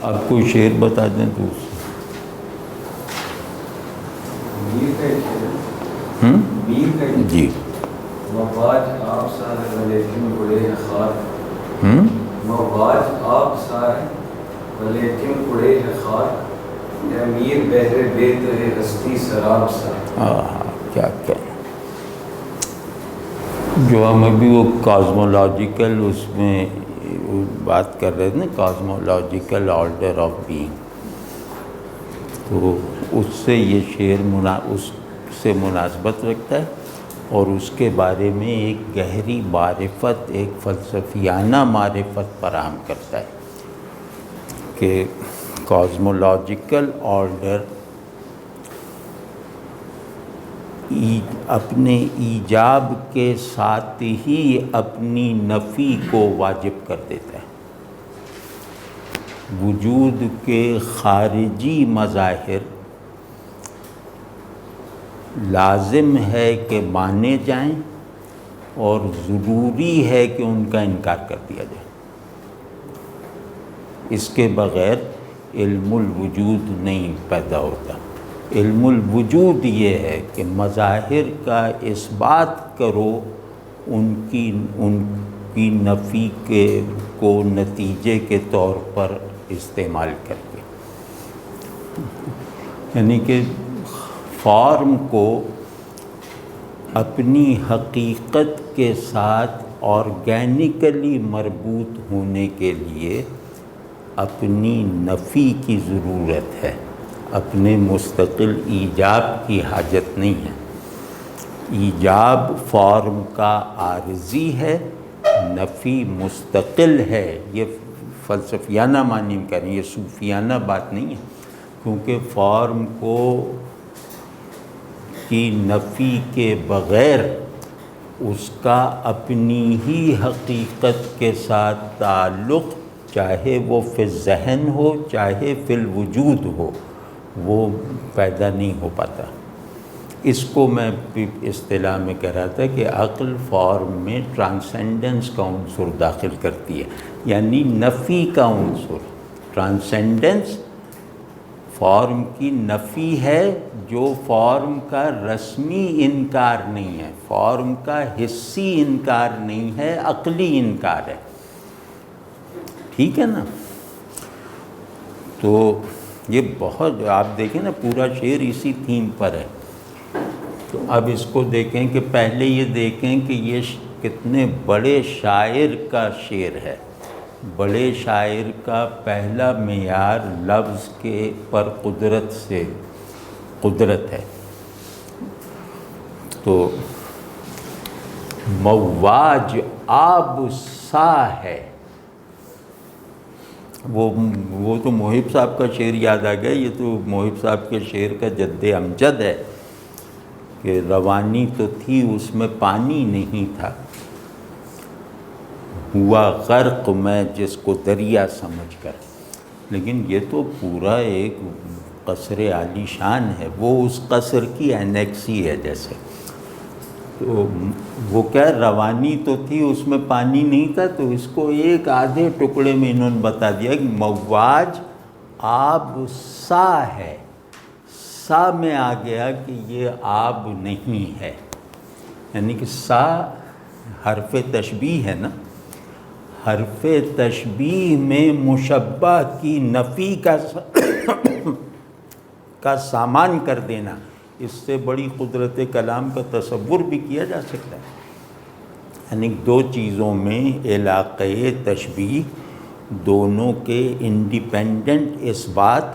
آپ کوئی شعر بتا دیں تو جی مواج آپ سارے ولیکن اڑے ہیں خاک، مواج آپ سارے ولیکن اڑے ہیں خاک، اے میر بہر بے تہے ہستی سراب سا۔ کیا جو ہم ابھی وہ کازمولوجیکل اس میں بات کر رہے تھے نا، کازمولوجیکل آرڈر آف بینگ، تو اس سے یہ شعر اس سے مناسبت رکھتا ہے اور اس کے بارے میں ایک گہری معرفت، ایک فلسفیانہ معرفت فراہم کرتا ہے کہ کازمولوجیکل آرڈر اپنے ایجاب کے ساتھ ہی اپنی نفی کو واجب کر دیتا ہے۔ وجود کے خارجی مظاہر لازم ہے کہ مانے جائیں اور ضروری ہے کہ ان کا انکار کر دیا جائے۔ اس کے بغیر علم الوجود نہیں پیدا ہوتا۔ علم الوجود یہ ہے کہ مظاہر کا اثبات کرو ان کی نفی کو نتیجے کے طور پر استعمال کر کے، یعنی کہ فارم کو اپنی حقیقت کے ساتھ آرگینیکلی مربوط ہونے کے لیے اپنی نفی کی ضرورت ہے، اپنے مستقل ایجاب کی حاجت نہیں ہے۔ ایجاب فارم کا عارضی ہے، نفی مستقل ہے۔ یہ فلسفیانہ معنی میں کہہ رہے ہیں، یہ صوفیانہ بات نہیں ہے، کیونکہ فارم کی نفی کے بغیر اس کا اپنی ہی حقیقت کے ساتھ تعلق، چاہے وہ فی الذہن ہو چاہے فی الوجود ہو، وہ پیدا نہیں ہو پاتا۔ اس کو میں اصطلاح میں کہہ رہا تھا کہ عقل فارم میں ٹرانسینڈنس کا عنصر داخل کرتی ہے، یعنی نفی کا عنصر۔ ٹرانسینڈنس فارم کی نفی ہے، جو فارم کا رسمی انکار نہیں ہے، فارم کا حسی انکار نہیں ہے، عقلی انکار ہے۔ ٹھیک ہے نا؟ تو یہ بہت، آپ دیکھیں نا پورا شعر اسی تھیم پر ہے۔ تو اب اس کو دیکھیں کہ پہلے یہ دیکھیں کہ یہ کتنے بڑے شاعر کا شعر ہے۔ بڑے شاعر کا پہلا معیار لفظ کے پر قدرت ہے۔ تو مواج آب سا ہے، وہ تو محب صاحب کا شعر یاد آ گیا، یہ تو محب صاحب کے شعر کا جد امجد ہے کہ روانی تو تھی اس میں پانی نہیں تھا، ہوا غرق میں جس کو دریا سمجھ کر۔ لیکن یہ تو پورا ایک قصر عالی شان ہے، وہ اس قصر کی اینیکسی ہے جیسے۔ تو وہ کیا روانی تو تھی اس میں پانی نہیں تھا، تو اس کو ایک آدھے ٹکڑے میں انہوں نے بتا دیا کہ مواج آب سا ہے۔ سا میں آ گیا کہ یہ آب نہیں ہے، یعنی کہ سا حرف تشبیہ ہے نا، حرف تشبیہ میں مشبہ کی نفی کا سامان کر دینا، اس سے بڑی قدرت کلام کا تصور بھی کیا جا سکتا ہے۔ یعنی دو چیزوں میں علاقۂ تشبیہ، دونوں کے انڈیپینڈنٹ اثبات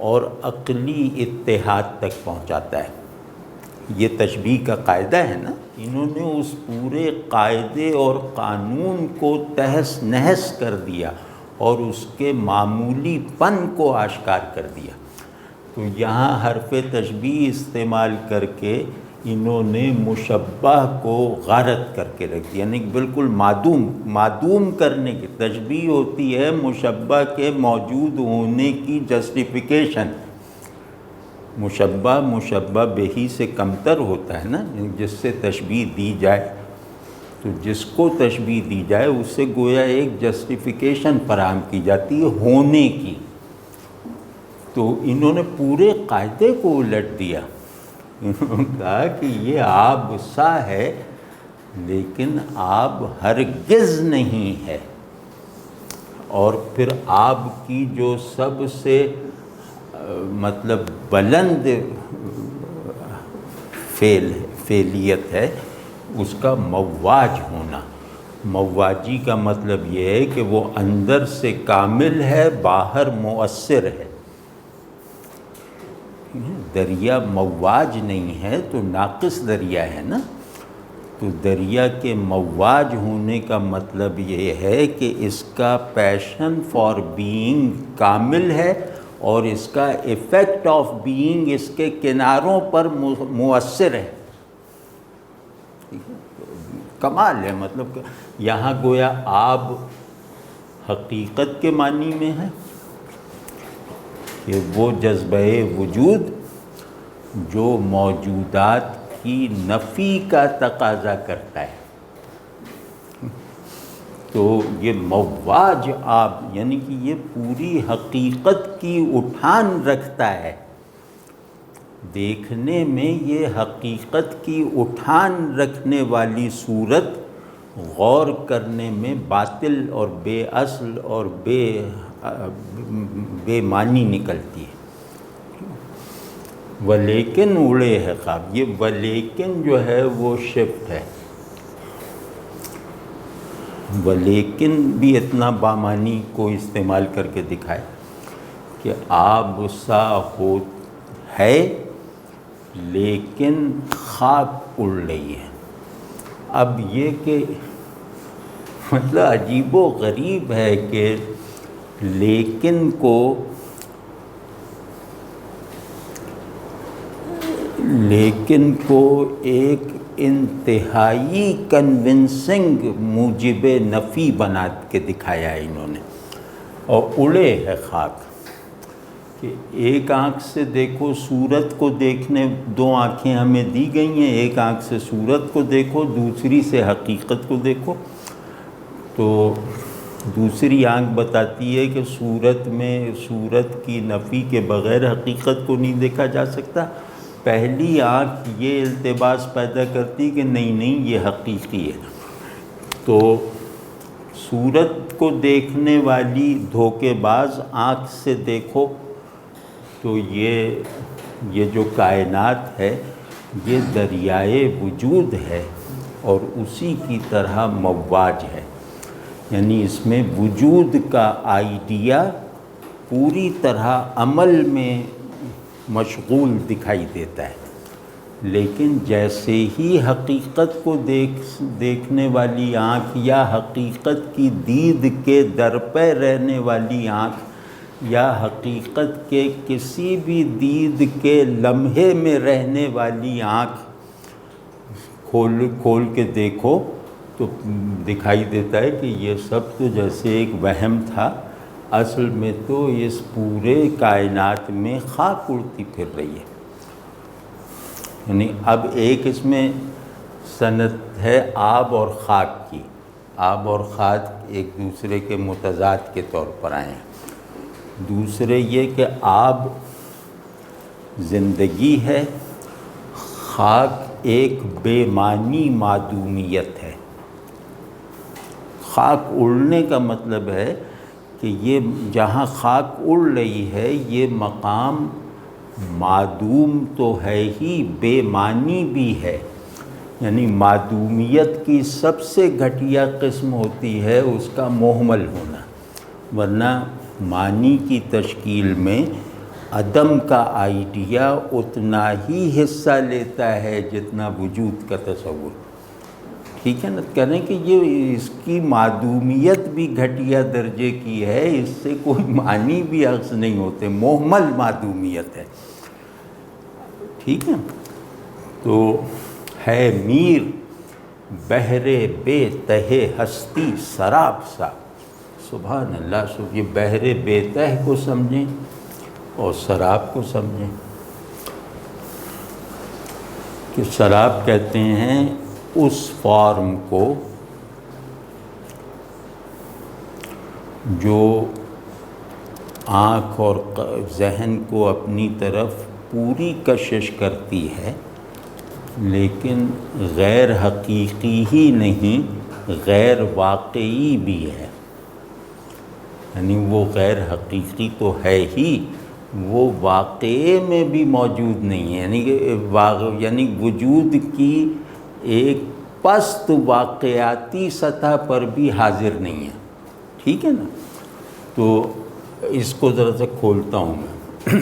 اور عقلی اتحاد تک پہنچاتا ہے۔ یہ تشبیہ کا قاعدہ ہے نا، انہوں نے اس پورے قاعدے اور قانون کو تہس نہس کر دیا اور اس کے معمولی پن کو آشکار کر دیا۔ تو یہاں حرف تشبیہ استعمال کر کے انہوں نے مشبہ کو غارت کر کے رکھ دیا، یعنی بالکل معدوم کرنے کی۔ تشبیہ ہوتی ہے مشبہ کے موجود ہونے کی جسٹیفیکیشن۔ مشبہ بہی سے کمتر ہوتا ہے نا، جس سے تشبیہ دی جائے، تو جس کو تشبیہ دی جائے اس سے گویا ایک جسٹیفیکیشن فراہم کی جاتی ہے ہونے کی۔ تو انہوں نے پورے قاعدے کو الٹ دیا. انہوں نے کہا کہ یہ آب سا ہے لیکن آب ہرگز نہیں ہے. اور پھر آب کی جو سب سے مطلب بلند فعلیت ہے اس کا مواج ہونا. مواجی کا مطلب یہ ہے کہ وہ اندر سے کامل ہے، باہر مؤثر ہے. دریا مواج نہیں ہے تو ناقص دریا ہے نا. تو دریا کے مواج ہونے کا مطلب یہ ہے کہ اس کا پیشن فار بینگ کامل ہے اور اس کا ایفیکٹ آف بینگ اس کے کناروں پر مؤثر ہے. کمال ہے. مطلب یہاں گویا آب حقیقت کے معنی میں ہے کہ وہ جذبہ وجود جو موجودات کی نفی کا تقاضا کرتا ہے. تو یہ مواج آب یعنی کہ یہ پوری حقیقت کی اٹھان رکھتا ہے. دیکھنے میں یہ حقیقت کی اٹھان رکھنے والی صورت غور کرنے میں باطل اور بے اصل اور بے معنی نکلتی ہے. ولیکن اڑے ہے خواب. یہ ولیکن جو ہے وہ شفٹ ہے. ولیکن بھی اتنا بامانی کو استعمال کر کے دکھائے کہ آب سا ہو ہے لیکن خاک اڑ رہی ہے. اب یہ کہ مطلب عجیب و غریب ہے کہ لیکن کو ایک انتہائی کنونسنگ موجب نفی بنا کے دکھایا ہے انہوں نے. اور اڑے ہے خاک کہ ایک آنکھ سے دیکھو صورت کو دیکھنے، دو آنکھیں ہمیں دی گئی ہیں، ایک آنکھ سے صورت کو دیکھو، دوسری سے حقیقت کو دیکھو. تو دوسری آنکھ بتاتی ہے کہ صورت کی نفی کے بغیر حقیقت کو نہیں دیکھا جا سکتا. پہلی آنکھ یہ التباس پیدا کرتی کہ نہیں یہ حقیقی ہے. تو صورت کو دیکھنے والی دھوکے باز آنکھ سے دیکھو تو یہ جو کائنات ہے یہ دریائے وجود ہے اور اسی کی طرح مواج ہے. یعنی اس میں وجود کا آئیڈیا پوری طرح عمل میں مشغول دکھائی دیتا ہے. لیکن جیسے ہی حقیقت کو دیکھنے والی آنکھ یا حقیقت کی دید کے در پہ رہنے والی آنکھ یا حقیقت کے کسی بھی دید کے لمحے میں رہنے والی آنکھ کھول کے دیکھو تو دکھائی دیتا ہے کہ یہ سب تو جیسے ایک وہم تھا، اصل میں تو اس پورے کائنات میں خاک اڑتی پھر رہی ہے. یعنی اب ایک اس میں صنعت ہے آب اور خاک کی. آب اور خاک ایک دوسرے کے متضاد کے طور پر آئے ہیں. دوسرے یہ کہ آب زندگی ہے، خاک ایک بے معنی معدومیت ہے. خاک اڑنے کا مطلب ہے کہ یہ جہاں خاک اڑ رہی ہے یہ مقام معدوم تو ہے ہی، بے معنی بھی ہے. یعنی معدومیت کی سب سے گھٹیا قسم ہوتی ہے اس کا مہمل ہونا، ورنہ معنی کی تشکیل میں عدم کا آئیڈیا اتنا ہی حصہ لیتا ہے جتنا وجود کا تصور. ٹھیک ہے نا؟ کہہ رہے ہیں کہ یہ اس کی معدومیت بھی گھٹیا درجے کی ہے، اس سے کوئی معنی بھی اخذ نہیں ہوتے، مہمل معدومیت ہے. ٹھیک ہے. تو ہے میر بحر بے تہ ہستی سراب سا. سبحان اللہ. یہ بحر بے تہ کو سمجھیں اور سراب کو سمجھیں کہ سراب کہتے ہیں اس فارم کو جو آنکھ اور ذہن کو اپنی طرف پوری کشش کرتی ہے، لیکن غیر حقیقی ہی نہیں، غیر واقعی بھی ہے۔ یعنی وہ غیر حقیقی تو ہے ہی، وہ واقعے میں بھی موجود نہیں ہے، یعنی وجود کی ایک پست واقعاتی سطح پر بھی حاضر نہیں ہے۔ ٹھیک ہے نا؟ تو اس کو ذرا سا کھولتا ہوں میں۔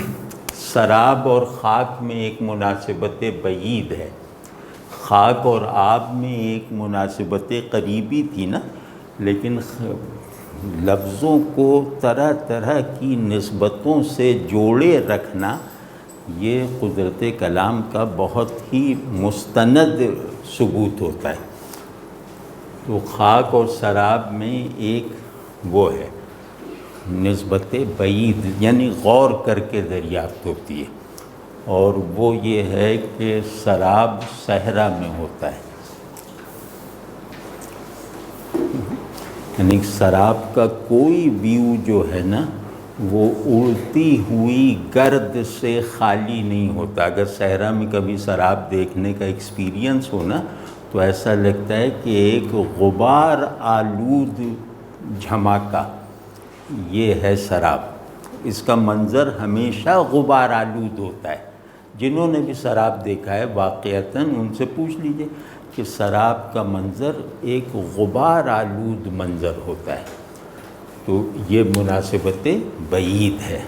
سراب اور خاک میں ایک مناسبت بعید ہے، خاک اور آب میں ایک مناسبت قریبی تھی نا، لیکن لفظوں کو طرح طرح کی نسبتوں سے جوڑے رکھنا یہ قدرت کلام کا بہت ہی مستند ثبوت ہوتا ہے۔ تو خاک اور سراب میں ایک وہ ہے نسبت بعید، یعنی غور کر کے دریافت ہوتی ہے، اور وہ یہ ہے کہ سراب صحرا میں ہوتا ہے۔ یعنی سراب کا کوئی ویو جو ہے نا وہ اڑتی ہوئی گرد سے خالی نہیں ہوتا۔ اگر صحرا میں کبھی سراب دیکھنے کا ایکسپیرینس ہو نا تو ایسا لگتا ہے کہ ایک غبار آلود جھماکا، یہ ہے سراب۔ اس کا منظر ہمیشہ غبار آلود ہوتا ہے۔ جنہوں نے بھی سراب دیکھا ہے واقعتاً ان سے پوچھ لیجئے کہ سراب کا منظر ایک غبار آلود منظر ہوتا ہے۔ تو یہ مناسبت بعید ہے۔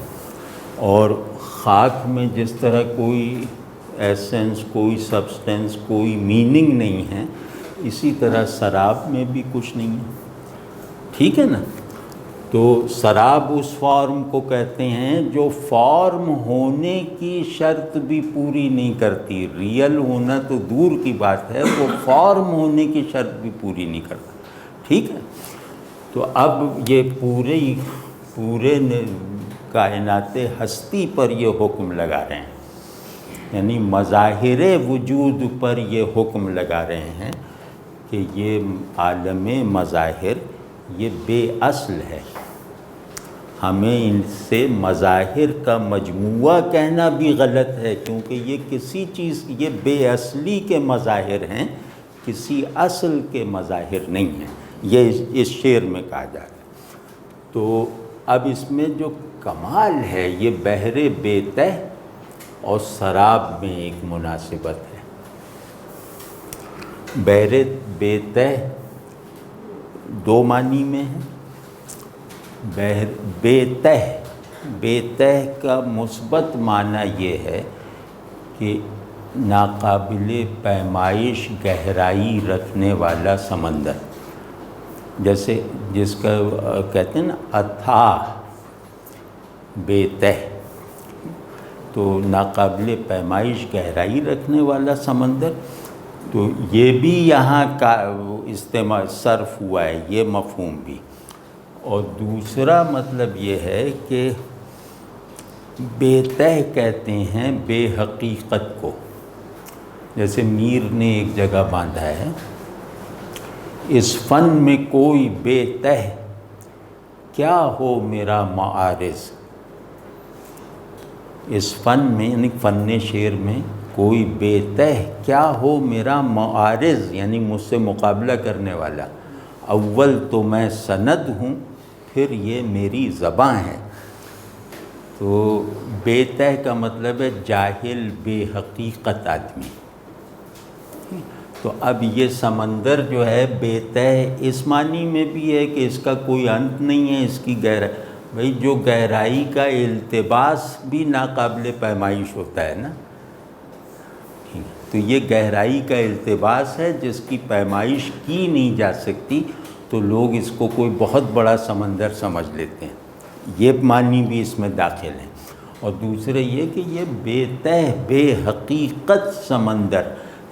اور خاک میں جس طرح کوئی ایسنس، کوئی سبسٹنس، کوئی میننگ نہیں ہے، اسی طرح سراب میں بھی کچھ نہیں ہے۔ ٹھیک ہے نا؟ تو سراب اس فارم کو کہتے ہیں جو فارم ہونے کی شرط بھی پوری نہیں کرتی۔ ریئل ہونا تو دور کی بات ہے، وہ فارم ہونے کی شرط بھی پوری نہیں کرتا۔ ٹھیک ہے؟ تو اب یہ پورے کائنات ہستی پر یہ حکم لگا رہے ہیں، یعنی مظاہر وجود پر یہ حکم لگا رہے ہیں کہ یہ عالم مظاہر یہ بے اصل ہے۔ ہمیں ان سے مظاہر کا مجموعہ کہنا بھی غلط ہے، کیونکہ یہ کسی چیز، یہ بے اصلی کے مظاہر ہیں، کسی اصل کے مظاہر نہیں ہیں۔ یہ اس شعر میں کہا جا رہا ہے۔ تو اب اس میں جو کمال ہے یہ بحر بے تہ اور سراب میں ایک مناسبت ہے۔ بحر بے تہ دو معنی میں ہے۔ بے تہ کا مثبت معنی یہ ہے کہ ناقابل پیمائش گہرائی رکھنے والا سمندر، جیسے جس کا کہتے ہیں نا اتھاہ بے تہ، تو ناقابل پیمائش گہرائی رکھنے والا سمندر۔ تو یہ بھی یہاں کا استعمال صرف ہوا ہے، یہ مفہوم بھی۔ اور دوسرا مطلب یہ ہے کہ بے تہ کہتے ہیں بے حقیقت کو، جیسے میر نے ایک جگہ باندھا ہے، اس فن میں کوئی بے تہ کیا ہو میرا معارض۔ اس فن میں یعنی فن شعر میں کوئی بے تہ کیا ہو میرا معارض، یعنی مجھ سے مقابلہ کرنے والا۔ اول تو میں سند ہوں، پھر یہ میری زباں ہے۔ تو بے تہ کا مطلب ہے جاہل، بے حقیقت آدمی۔ تو اب یہ سمندر جو ہے بے تہ اس معنی میں بھی ہے کہ اس کا کوئی انت نہیں ہے، اس کی گہرائی، بھئی جو گہرائی کا التباس بھی ناقابل پیمائش ہوتا ہے نا، تو یہ گہرائی کا التباس ہے جس کی پیمائش کی نہیں جا سکتی، تو لوگ اس کو کوئی بہت بڑا سمندر سمجھ لیتے ہیں۔ یہ معنی بھی اس میں داخل ہے۔ اور دوسرے یہ کہ یہ بے تہ بے حقیقت سمندر،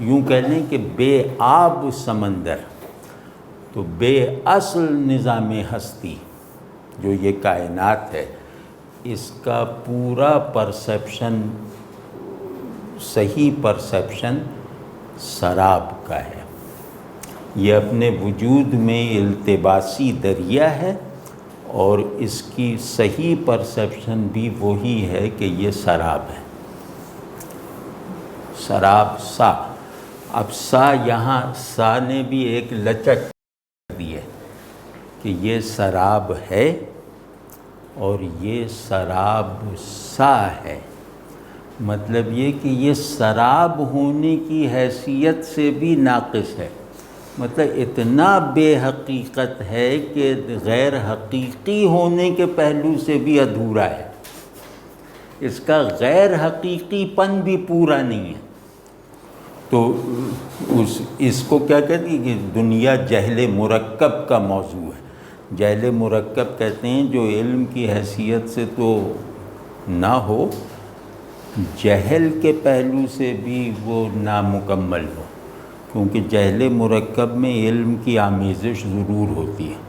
یوں کہہ لیں کہ بے آب سمندر، تو بے اصل نظام ہستی جو یہ کائنات ہے، اس کا پورا پرسیپشن، صحیح پرسیپشن سراب کا ہے۔ یہ اپنے وجود میں التباسی دریا ہے اور اس کی صحیح پرسیپشن بھی وہی ہے کہ یہ سراب ہے، سراب سا۔ اب سا یہاں سا نے بھی ایک لچک دی ہے کہ یہ سراب ہے اور یہ سراب سا ہے، مطلب یہ کہ یہ سراب ہونے کی حیثیت سے بھی ناقص ہے، مطلب اتنا بے حقیقت ہے کہ غیر حقیقی ہونے کے پہلو سے بھی ادھورا ہے، اس کا غیر حقیقی پن بھی پورا نہیں ہے۔ تو اس کو کیا کہتے ہیں کہ دنیا جہل مرکب کا موضوع ہے۔ جہل مرکب کہتے ہیں جو علم کی حیثیت سے تو نہ ہو، جہل کے پہلو سے بھی وہ نامکمل ہو، کیونکہ جہل مرکب میں علم کی آمیزش ضرور ہوتی ہے،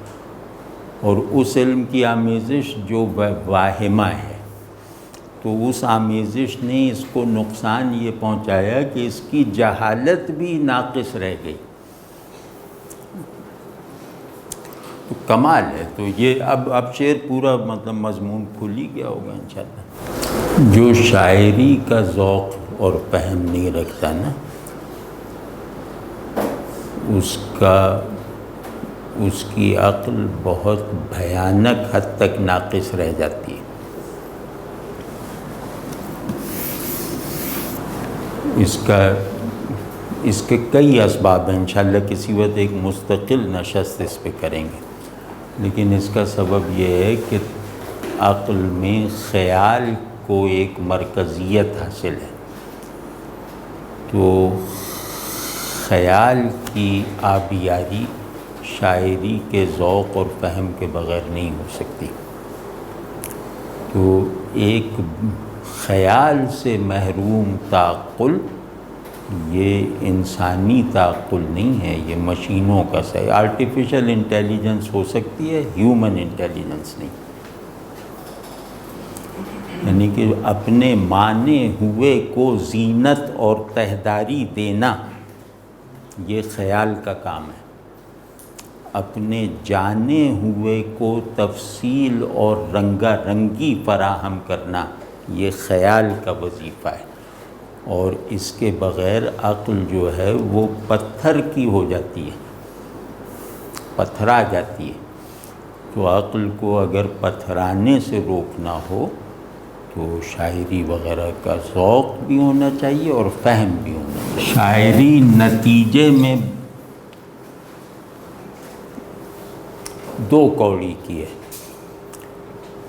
اور اس علم کی آمیزش جو واہمہ ہے، تو اس آمیزش نے اس کو نقصان یہ پہنچایا کہ اس کی جہالت بھی ناقص رہ گئی۔ تو کمال ہے۔ تو یہ اب شعر پورا مطلب مضمون کھل ہی گیا ہوگا انشاءاللہ۔ جو شاعری کا ذوق اور فہم نہیں رکھتا نا، اس کی عقل بہت بھیانک حد تک ناقص رہ جاتی ہے۔ اس کے کئی اسباب ہیں، انشاءاللہ کسی وقت ایک مستقل نشست اس پہ کریں گے، لیکن اس کا سبب یہ ہے کہ عقل میں خیال کو ایک مرکزیت حاصل ہے، تو خیال کی آبیاری شاعری کے ذوق اور فہم کے بغیر نہیں ہو سکتی۔ تو ایک خیال سے محروم تعقل یہ انسانی تعقل نہیں ہے، یہ مشینوں کا صحیح آرٹیفیشل انٹیلیجنس ہو سکتی ہے، ہیومن انٹیلیجنس نہیں۔ یعنی کہ اپنے مانے ہوئے کو زینت اور تہداری دینا یہ خیال کا کام ہے، اپنے جانے ہوئے کو تفصیل اور رنگا رنگی فراہم کرنا یہ خیال کا وظیفہ ہے، اور اس کے بغیر عقل جو ہے وہ پتھر کی ہو جاتی ہے، پتھرا جاتی ہے۔ تو عقل کو اگر پتھرانے سے روکنا ہو تو شاعری وغیرہ کا ذوق بھی ہونا چاہیے اور فہم بھی ہونا چاہیے۔ شاعری نتیجے میں دو کوڑی کی ہے،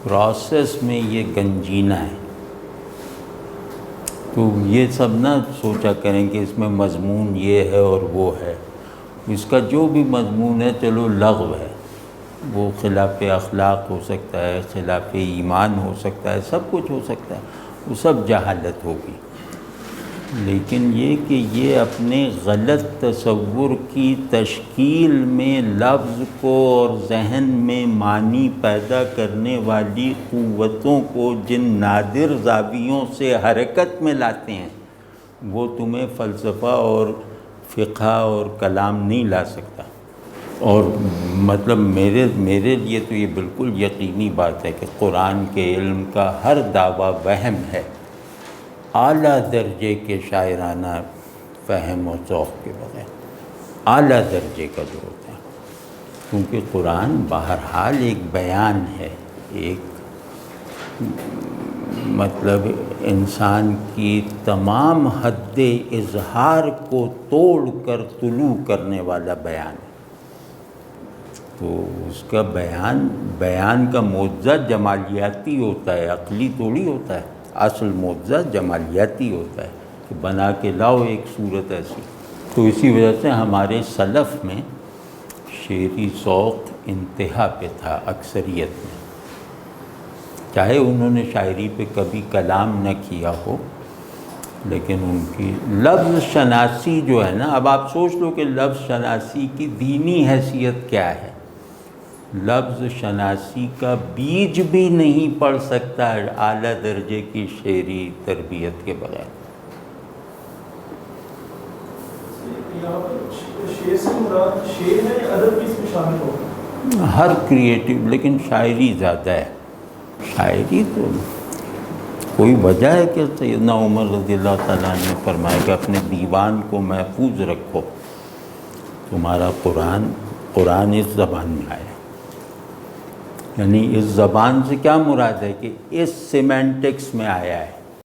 پروسیس میں یہ گنجینہ ہے۔ تو یہ سب نہ سوچا کریں کہ اس میں مضمون یہ ہے اور وہ ہے، اس کا جو بھی مضمون ہے چلو لغو ہے، وہ خلاف اخلاق ہو سکتا ہے، خلاف ایمان ہو سکتا ہے، سب کچھ ہو سکتا ہے، وہ سب جہالت ہوگی۔ لیکن یہ کہ یہ اپنے غلط تصور کی تشکیل میں لفظ کو اور ذہن میں معنی پیدا کرنے والی قوتوں کو جن نادر زاویوں سے حرکت میں لاتے ہیں، وہ تمہیں فلسفہ اور فقہ اور کلام نہیں لا سکتا۔ اور مطلب میرے لیے تو یہ بالکل یقینی بات ہے کہ قرآن کے علم کا ہر دعویٰ وہم ہے، اعلیٰ درجے کے شاعرانہ فہم و ذوق کے بغیر، اعلیٰ درجے کا جو ہوتا ہے، کیونکہ قرآن بہرحال ایک بیان ہے، ایک مطلب انسان کی تمام حد اظہار کو توڑ کر طلوع کرنے والا بیان ہے۔ تو اس کا بیان کا معجزہ جمالیاتی ہوتا ہے، عقلی توڑی ہوتا ہے، اصل معجزہ جمالیاتی ہوتا ہے کہ بنا کے لاؤ ایک صورت ایسی۔ تو اسی وجہ سے ہمارے سلف میں شعری ذوق انتہا پہ تھا اکثریت میں، چاہے انہوں نے شاعری پہ کبھی کلام نہ کیا ہو، لیکن ان کی لفظ شناسی جو ہے نا، اب آپ سوچ لو کہ لفظ شناسی کی دینی حیثیت کیا ہے۔ لفظ شناسی کا بیج بھی نہیں پڑ سکتا اعلیٰ درجے کی شعری تربیت کے بغیر۔ شعر سے مراد شعر ہے یا ادب بھی اس میں شامل ہوگا؟ ہر کریٹیو، لیکن شاعری زیادہ ہے. شاعری تو کوئی وجہ ہے کہ سیدنا عمر رضی اللہ تعالیٰ عنہ نے فرمایا کہ اپنے دیوان کو محفوظ رکھو، تمہارا قرآن اس زبان میں آیا. یعنی اس زبان سے کیا مراد ہے کہ اس سیمینٹکس میں آیا ہے.